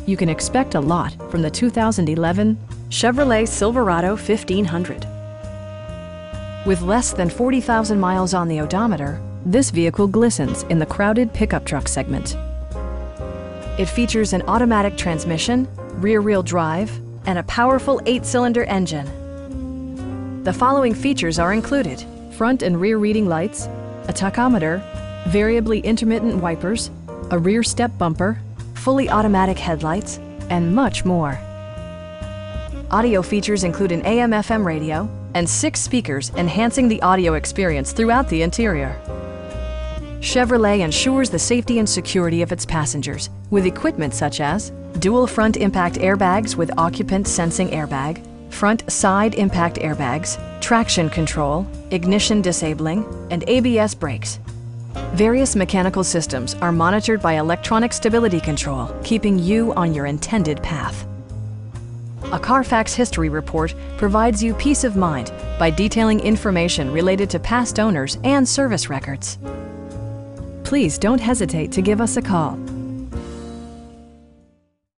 You can expect a lot from the 2011 Chevrolet Silverado 1500. With less than 40,000 miles on the odometer, this vehicle glistens in the crowded pickup truck segment. It features an automatic transmission, rear-wheel drive, and a powerful 8-cylinder engine. The following features are included: front and rear reading lights, a tachometer, variably intermittent wipers, a rear step bumper, fully automatic headlights, and much more. Audio features include an AM/FM radio and 6 speakers enhancing the audio experience throughout the interior. Chevrolet ensures the safety and security of its passengers with equipment such as dual front impact airbags with occupant sensing airbag, front side impact airbags, traction control, ignition disabling, and ABS brakes. Various mechanical systems are monitored by electronic stability control, keeping you on your intended path. A Carfax history report provides you peace of mind by detailing information related to past owners and service records. Please don't hesitate to give us a call.